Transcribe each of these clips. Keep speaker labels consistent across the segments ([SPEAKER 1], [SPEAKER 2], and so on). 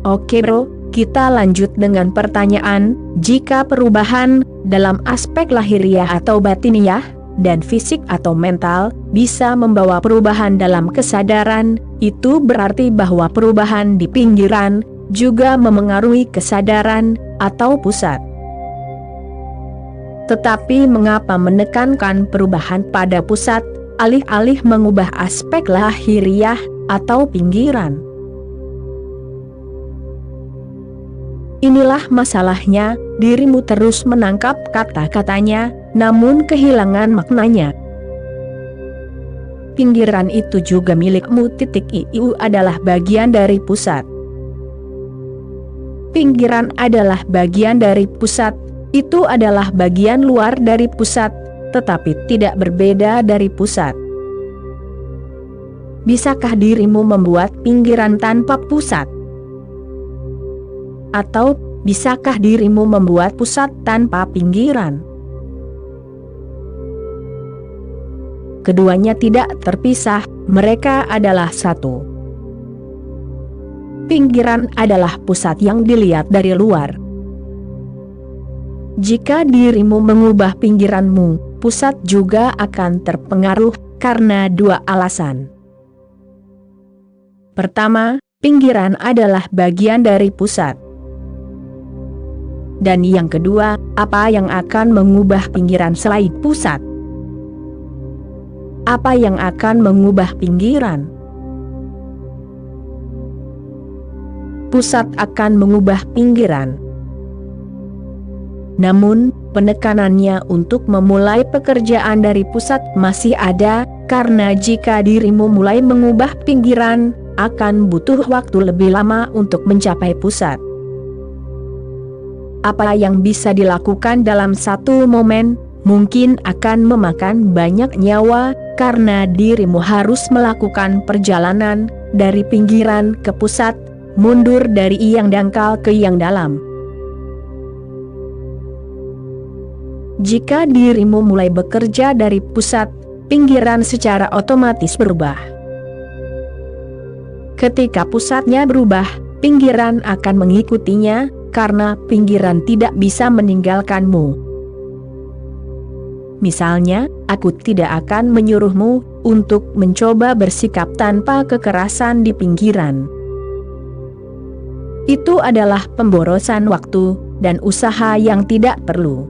[SPEAKER 1] Oke bro, kita lanjut dengan pertanyaan, jika perubahan dalam aspek lahiriah atau batiniah, dan fisik atau mental, bisa membawa perubahan dalam kesadaran, itu berarti bahwa perubahan di pinggiran, juga memengaruhi kesadaran, atau pusat. Tetapi mengapa menekankan perubahan pada pusat, alih-alih mengubah aspek lahiriah, atau pinggiran? Inilah masalahnya, dirimu terus menangkap kata-katanya, namun kehilangan maknanya. Pinggiran itu juga milikmu. IU adalah bagian dari pusat. Pinggiran adalah bagian dari pusat, itu adalah bagian luar dari pusat, tetapi tidak berbeda dari pusat. Bisakah dirimu membuat pinggiran tanpa pusat? Atau, bisakah dirimu membuat pusat tanpa pinggiran? Keduanya tidak terpisah, mereka adalah satu. Pinggiran adalah pusat yang dilihat dari luar. Jika dirimu mengubah pinggiranmu, pusat juga akan terpengaruh, karena dua alasan. Pertama, pinggiran adalah bagian dari pusat. Dan yang kedua, apa yang akan mengubah pinggiran selain pusat? Apa yang akan mengubah pinggiran? Pusat akan mengubah pinggiran. Namun, penekanannya untuk memulai pekerjaan dari pusat masih ada, karena jika dirimu mulai mengubah pinggiran, akan butuh waktu lebih lama untuk mencapai pusat. Apa yang bisa dilakukan dalam satu momen, mungkin akan memakan banyak nyawa, karena dirimu harus melakukan perjalanan dari pinggiran ke pusat, mundur dari yang dangkal ke yang dalam. Jika dirimu mulai bekerja dari pusat, pinggiran secara otomatis berubah. Ketika pusatnya berubah, pinggiran akan mengikutinya, karena pinggiran tidak bisa meninggalkanmu. Misalnya, aku tidak akan menyuruhmu untuk mencoba bersikap tanpa kekerasan di pinggiran. Itu adalah pemborosan waktu dan usaha yang tidak perlu.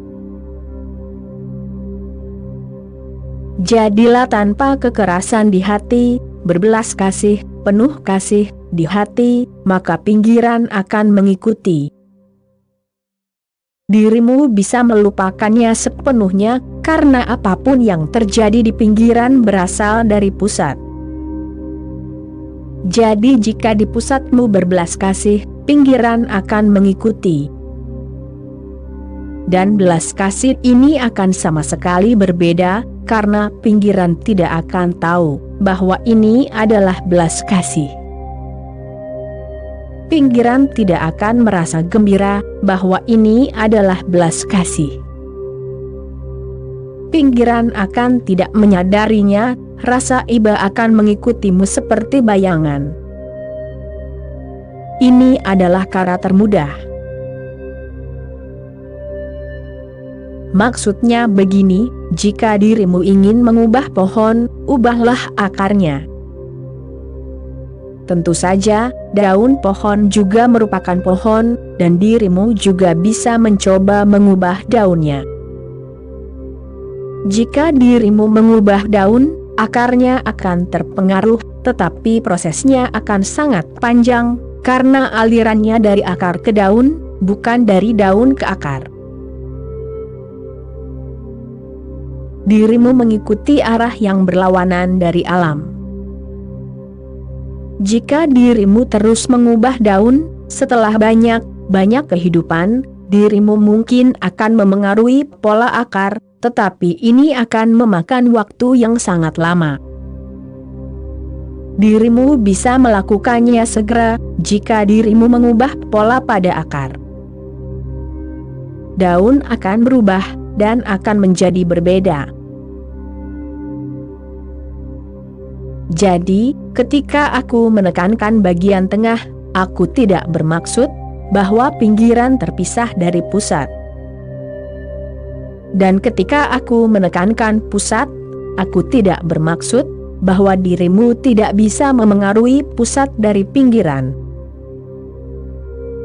[SPEAKER 1] Jadilah tanpa kekerasan di hati, berbelas kasih, penuh kasih di hati, maka pinggiran akan mengikuti. Dirimu bisa melupakannya sepenuhnya, karena apapun yang terjadi di pinggiran berasal dari pusat. Jadi jika di pusatmu berbelas kasih, pinggiran akan mengikuti. Dan belas kasih ini akan sama sekali berbeda, karena pinggiran tidak akan tahu bahwa ini adalah belas kasih. Pinggiran tidak akan merasa gembira bahwa ini adalah belas kasih. Pinggiran akan tidak menyadarinya, rasa iba akan mengikutimu seperti bayangan. Ini adalah cara termudah. Maksudnya begini, jika dirimu ingin mengubah pohon, ubahlah akarnya. Tentu saja, daun pohon juga merupakan pohon, dan dirimu juga bisa mencoba mengubah daunnya. Jika dirimu mengubah daun, akarnya akan terpengaruh, tetapi prosesnya akan sangat panjang, karena alirannya dari akar ke daun, bukan dari daun ke akar. Dirimu mengikuti arah yang berlawanan dari alam. Jika dirimu terus mengubah daun, setelah banyak kehidupan, dirimu mungkin akan memengaruhi pola akar, tetapi ini akan memakan waktu yang sangat lama. Dirimu bisa melakukannya segera, jika dirimu mengubah pola pada akar. Daun akan berubah, dan akan menjadi berbeda. Jadi, ketika aku menekankan bagian tengah, aku tidak bermaksud bahwa pinggiran terpisah dari pusat. Dan ketika aku menekankan pusat, aku tidak bermaksud bahwa dirimu tidak bisa memengaruhi pusat dari pinggiran.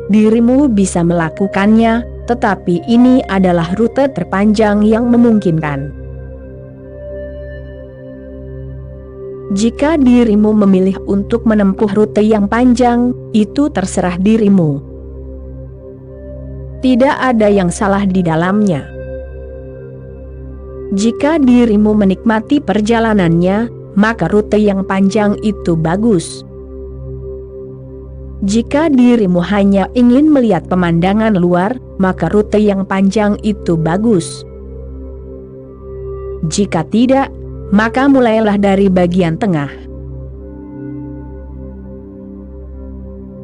[SPEAKER 1] Dirimu bisa melakukannya, tetapi ini adalah rute terpanjang yang memungkinkan. Jika dirimu memilih untuk menempuh rute yang panjang, itu terserah dirimu. Tidak ada yang salah di dalamnya. Jika dirimu menikmati perjalanannya, maka rute yang panjang itu bagus. Jika dirimu hanya ingin melihat pemandangan luar, maka rute yang panjang itu bagus. Jika tidak, maka mulailah dari bagian tengah.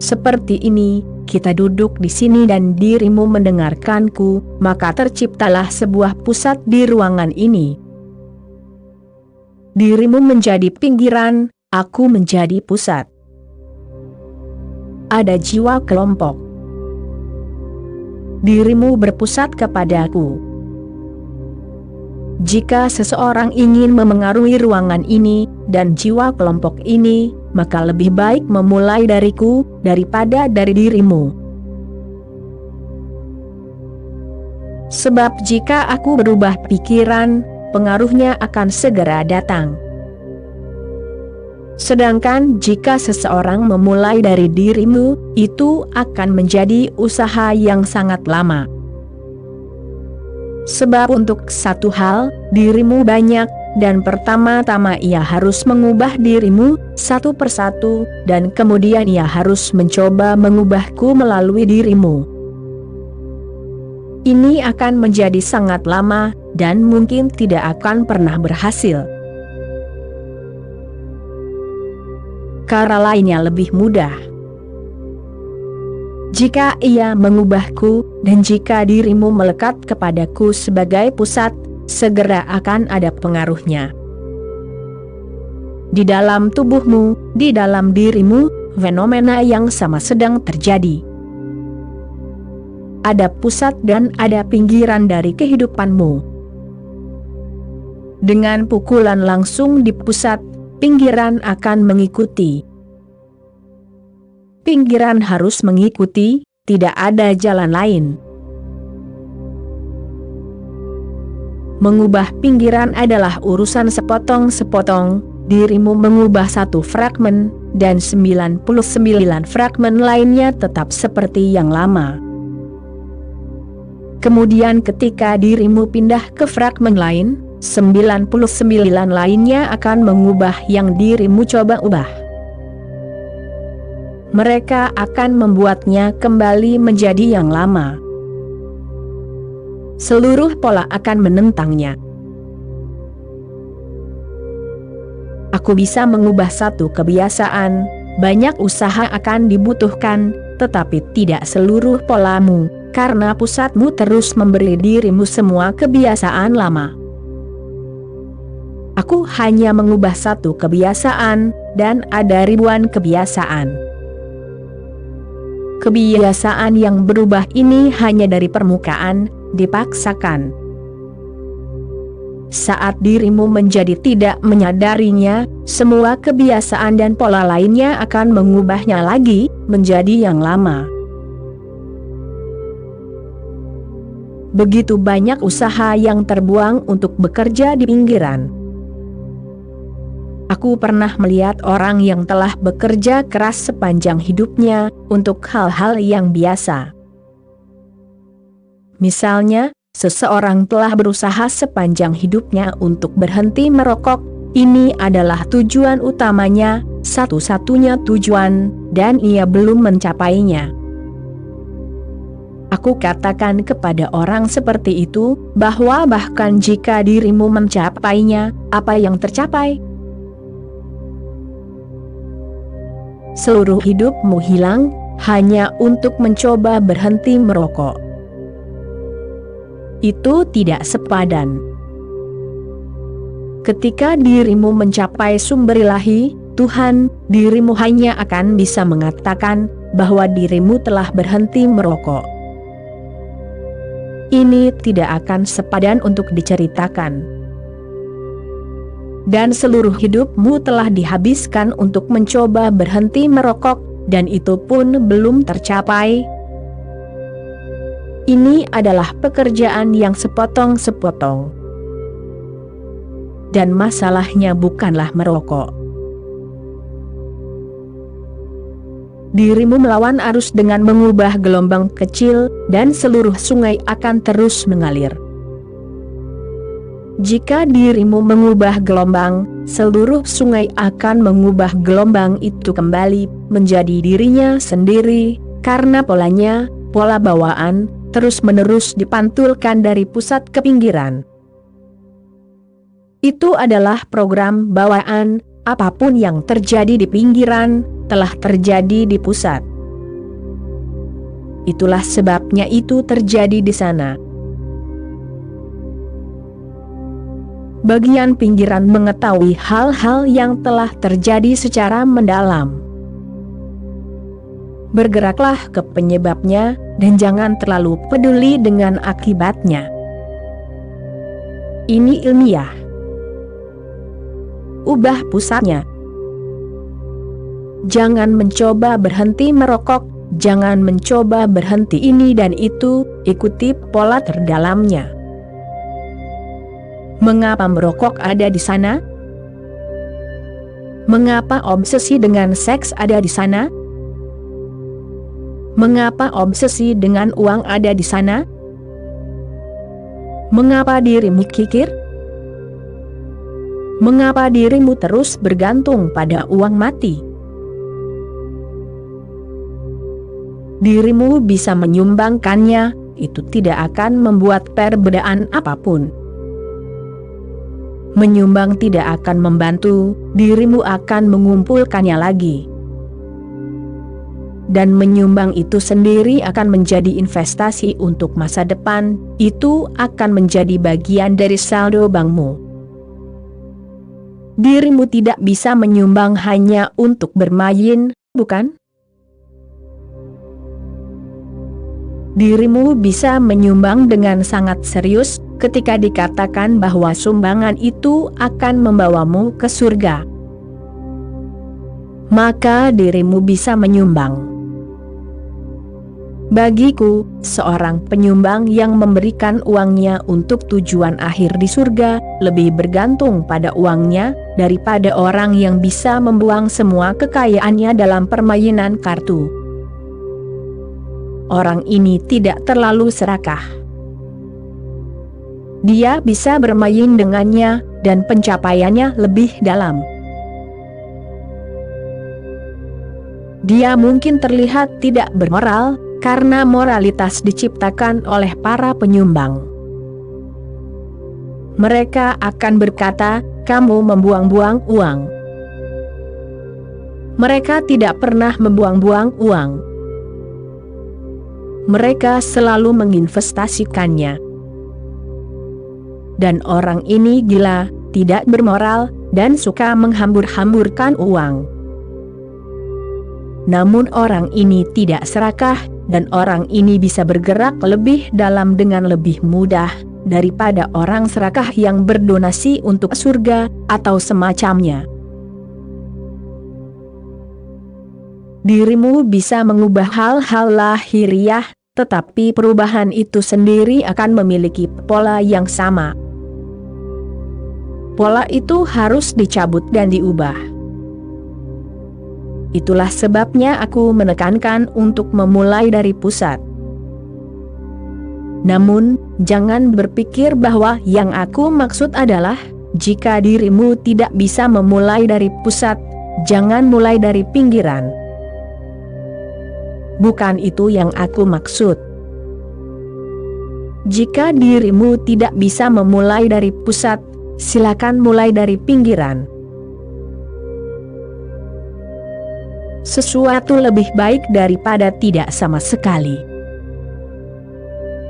[SPEAKER 1] Seperti ini, kita duduk di sini dan dirimu mendengarkanku, maka terciptalah sebuah pusat di ruangan ini. Dirimu menjadi pinggiran, aku menjadi pusat. Ada jiwa kelompok. Dirimu berpusat kepadaku. Jika seseorang ingin memengaruhi ruangan ini dan jiwa kelompok ini, maka lebih baik memulai dariku daripada dari dirimu. Sebab jika aku berubah pikiran, pengaruhnya akan segera datang. Sedangkan jika seseorang memulai dari dirimu, itu akan menjadi usaha yang sangat lama. Sebab untuk satu hal, dirimu banyak, dan pertama-tama ia harus mengubah dirimu satu persatu, dan kemudian ia harus mencoba mengubahku melalui dirimu. Ini akan menjadi sangat lama, dan mungkin tidak akan pernah berhasil. Cara lainnya lebih mudah. Jika ia mengubahku, dan jika dirimu melekat kepadaku sebagai pusat, segera akan ada pengaruhnya. Di dalam tubuhmu, di dalam dirimu, fenomena yang sama sedang terjadi. Ada pusat dan ada pinggiran dari kehidupanmu. Dengan pukulan langsung di pusat, pinggiran akan mengikuti. Pinggiran harus mengikuti, tidak ada jalan lain. Mengubah pinggiran adalah urusan sepotong-sepotong, dirimu mengubah satu fragmen, dan 99 fragmen lainnya tetap seperti yang lama. Kemudian ketika dirimu pindah ke fragmen lain, 99 lainnya akan mengubah yang dirimu coba ubah. Mereka akan membuatnya kembali menjadi yang lama. Seluruh pola akan menentangnya. Aku bisa mengubah satu kebiasaan, banyak usaha akan dibutuhkan, tetapi tidak seluruh polamu, karena pusatmu terus memberi dirimu semua kebiasaan lama. Aku hanya mengubah satu kebiasaan, dan ada ribuan kebiasaan. Kebiasaan yang berubah ini hanya dari permukaan, dipaksakan. Saat dirimu menjadi tidak menyadarinya, semua kebiasaan dan pola lainnya akan mengubahnya lagi, menjadi yang lama. Begitu banyak usaha yang terbuang untuk bekerja di pinggiran. Aku pernah melihat orang yang telah bekerja keras sepanjang hidupnya untuk hal-hal yang biasa. Misalnya, seseorang telah berusaha sepanjang hidupnya untuk berhenti merokok. Ini adalah tujuan utamanya, satu-satunya tujuan, dan ia belum mencapainya. Aku katakan kepada orang seperti itu, bahwa bahkan jika dirimu mencapainya, apa yang tercapai? Seluruh hidupmu hilang, hanya untuk mencoba berhenti merokok. Itu tidak sepadan. Ketika dirimu mencapai sumber ilahi, Tuhan, dirimu hanya akan bisa mengatakan, bahwa dirimu telah berhenti merokok. Ini tidak akan sepadan untuk diceritakan. Dan seluruh hidupmu telah dihabiskan untuk mencoba berhenti merokok, dan itu pun belum tercapai. Ini adalah pekerjaan yang sepotong-sepotong. Dan masalahnya bukanlah merokok. Dirimu melawan arus dengan mengubah gelombang kecil, dan seluruh sungai akan terus mengalir. Jika dirimu mengubah gelombang, seluruh sungai akan mengubah gelombang itu kembali menjadi dirinya sendiri, karena polanya, pola bawaan, terus-menerus dipantulkan dari pusat ke pinggiran. Itu adalah program bawaan, apapun yang terjadi di pinggiran, telah terjadi di pusat. Itulah sebabnya itu terjadi di sana. Bagian pinggiran mengetahui hal-hal yang telah terjadi secara mendalam. Bergeraklah ke penyebabnya, dan jangan terlalu peduli dengan akibatnya. Ini ilmiah. Ubah pusatnya. Jangan mencoba berhenti merokok, jangan mencoba berhenti ini dan itu, ikuti pola terdalamnya. Mengapa merokok ada di sana? Mengapa obsesi dengan seks ada di sana? Mengapa obsesi dengan uang ada di sana? Mengapa dirimu kikir? Mengapa dirimu terus bergantung pada uang mati? Dirimu bisa menyumbangkannya, itu tidak akan membuat perbedaan apapun. Menyumbang tidak akan membantu, dirimu akan mengumpulkannya lagi. Dan menyumbang itu sendiri akan menjadi investasi untuk masa depan, itu akan menjadi bagian dari saldo bankmu. Dirimu tidak bisa menyumbang hanya untuk bermain, bukan? Dirimu bisa menyumbang dengan sangat serius ketika dikatakan bahwa sumbangan itu akan membawamu ke surga. Maka dirimu bisa menyumbang. Bagiku, seorang penyumbang yang memberikan uangnya untuk tujuan akhir di surga, lebih bergantung pada uangnya, daripada orang yang bisa membuang semua kekayaannya dalam permainan kartu. Orang ini tidak terlalu serakah. Dia bisa bermain dengannya, dan pencapaiannya lebih dalam. Dia mungkin terlihat tidak bermoral, karena moralitas diciptakan oleh para penyumbang. Mereka akan berkata, "Kamu membuang-buang uang." Mereka tidak pernah membuang-buang uang. Mereka selalu menginvestasikannya. Dan orang ini gila, tidak bermoral, dan suka menghambur-hamburkan uang. Namun orang ini tidak serakah, dan orang ini bisa bergerak lebih dalam dengan lebih mudah, daripada orang serakah yang berdonasi untuk surga, atau semacamnya. Dirimu bisa mengubah hal-hal lahiriah, tetapi perubahan itu sendiri akan memiliki pola yang sama. Pola itu harus dicabut dan diubah. Itulah sebabnya aku menekankan untuk memulai dari pusat. Namun, jangan berpikir bahwa yang aku maksud adalah, jika dirimu tidak bisa memulai dari pusat, jangan mulai dari pinggiran. Bukan itu yang aku maksud. Jika dirimu tidak bisa memulai dari pusat, silakan mulai dari pinggiran. Sesuatu lebih baik daripada tidak sama sekali.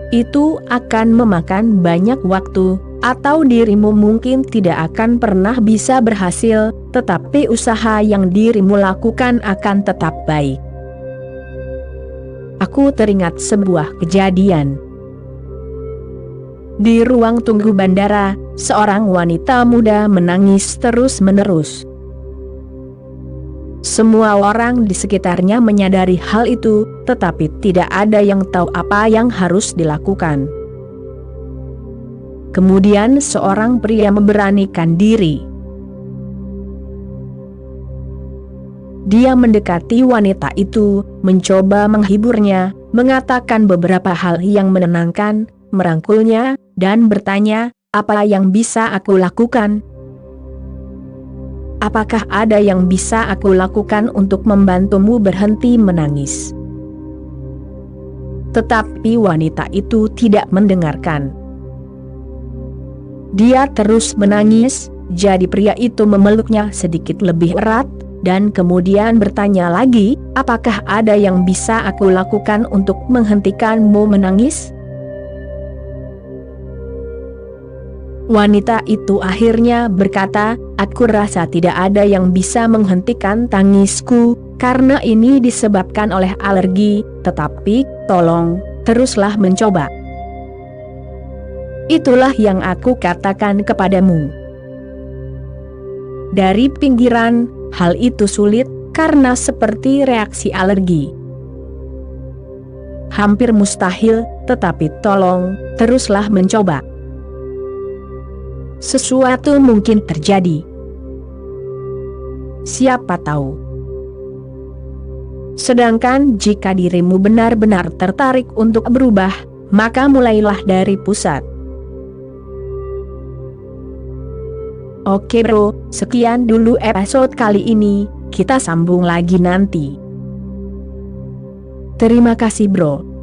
[SPEAKER 1] Itu akan memakan banyak waktu, atau dirimu mungkin tidak akan pernah bisa berhasil, tetapi usaha yang dirimu lakukan akan tetap baik. aku teringat sebuah kejadian. Di ruang tunggu bandara, seorang wanita muda menangis terus-menerus. Semua orang di sekitarnya menyadari hal itu, tetapi tidak ada yang tahu apa yang harus dilakukan. Kemudian seorang pria memberanikan diri. Dia mendekati wanita itu, mencoba menghiburnya, mengatakan beberapa hal yang menenangkan, merangkulnya, dan bertanya, "Apa yang bisa aku lakukan? Apakah ada yang bisa aku lakukan untuk membantumu berhenti menangis?" Tetapi wanita itu tidak mendengarkan. Dia terus menangis, jadi pria itu memeluknya sedikit lebih erat, dan kemudian bertanya lagi, "Apakah ada yang bisa aku lakukan untuk menghentikanmu menangis?" Wanita itu akhirnya berkata, "Aku rasa tidak ada yang bisa menghentikan tangisku, karena ini disebabkan oleh alergi, tetapi, tolong, teruslah mencoba. Itulah yang aku katakan kepadamu." Dari pinggiran, hal itu sulit, karena seperti reaksi alergi. Hampir mustahil, tetapi tolong, teruslah mencoba. Sesuatu mungkin terjadi. Siapa tahu? Sedangkan jika dirimu benar-benar tertarik untuk berubah, maka mulailah dari pusat. Oke bro, sekian dulu episode kali ini, kita sambung lagi nanti. Terima kasih bro.